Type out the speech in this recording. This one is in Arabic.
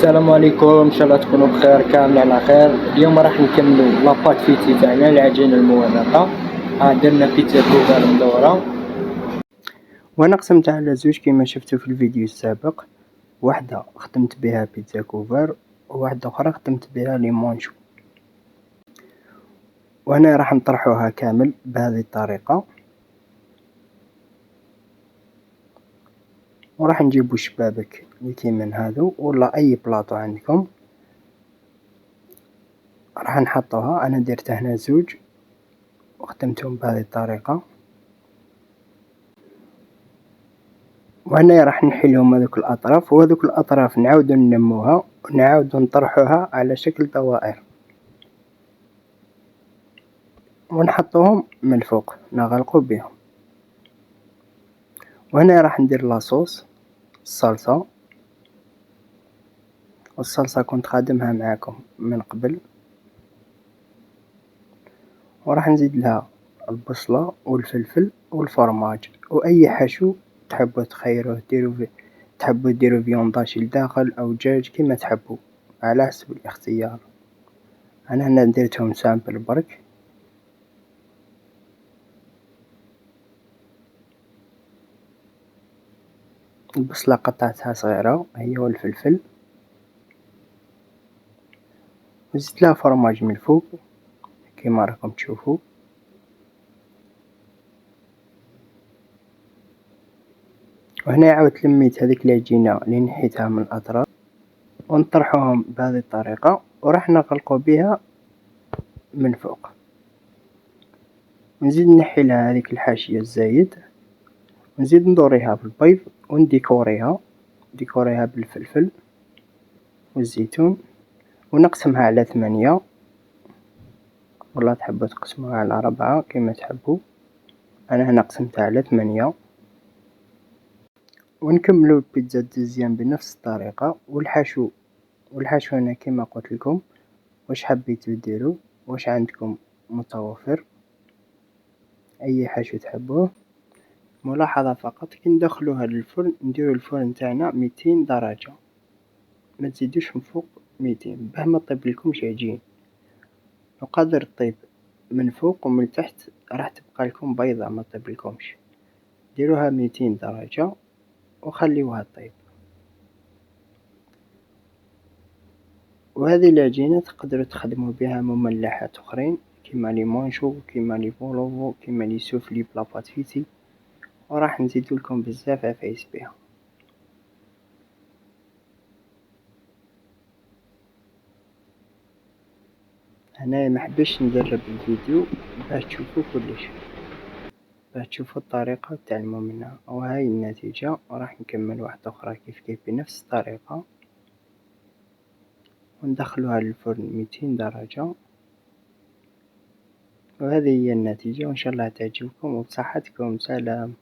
السلام عليكم، ان شاء الله تكونوا بخير كامل على خير. اليوم راح نكملوا لاباط فيتي تاعنا العجينه المورقه. درنا بيتزا كوفر مدوره، وانا قسمتها على زوج كما شفتوا في الفيديو السابق. واحده خدمت بها بيتزا كوفر وواحده اخرى خدمت بها ليمونشو، وهنا راح نطرحوها كامل بهذه الطريقه. وراح نجيبوا شبابك من هذو ولا اي بلاطو عندكم، راح نحطوها. انا درت هنا زوج وختمتهم بهذه الطريقة، وهنا راح نحلهم هذوك الأطراف، وهذوك الأطراف نعاودو ننموها ونعاودو نطرحوها على شكل دوائر ونحطوهم من الفوق نغلقو بهم. وهنا راح ندير لاصوص الصلصة، والصلصة كنت خادمها معاكم من قبل، وراح نزيد لها البصلة والفلفل والفرماج وأي حشو تحبوا تخيروه. تحبوا ديروا فيونداشي لداخل أو دجاج كما تحبوا على حسب الاختيار. أنا هنا درتهم سامبل برك. البصلة قطعتها صغيرة هي والفلفل، وزدت لها فرماج من الفوق كما راكم تشوفوا. وهنا عاودت لميت هذيك العجينة اللي نحيتها من الأطراف ونطرحوهم بهذه الطريقة، وراح نغلقو بها من فوق، ونزيد نحي لها هذيك الحاشية الزايد، ونزيد ندوريها بالبيض ونديكوريها بالفلفل والزيتون، ونقسمها على 8 ولا تحبوا تقسموها على 4 كما تحبوا. أنا هنا قسمتها على 8. ونكملوا البيتزا الدوزيام بنفس الطريقة. والحشو هنا كما قلت لكم واش حبيتوا ديروا، واش عندكم متوفر اي حشو تحبوه. ملاحظة فقط كي ندخلوها للفرن نديروا الفرن تاعنا 200 درجة، ما تزيدوش من فوق 200 باه ما طيب لكمش عجين. وقادر طيب من فوق ومن تحت راح تبقى لكم بيضة ما طيب لكمش. ديروها 200 درجة وخليوها طيب. وهذه العجينة تقدروا تخدموا بها مملحات اخرين كيما لي مونشو كيما لي بولوفو كيما لي سوفلي بلاباط فيتي، وراح نزيدو لكم بزاف عفايس بها. هنايا محبش ندرب الفيديو باش تشوفوا كلش، باش تشوفوا الطريقة وتعلموا منها. وهاي النتيجة. وراح نكمل واحدة اخرى كيف بنفس الطريقة وندخلوها للفرن 200 درجة. وهذه هي النتيجة، وإن شاء الله تعجبكم وبصحتكم. سلام.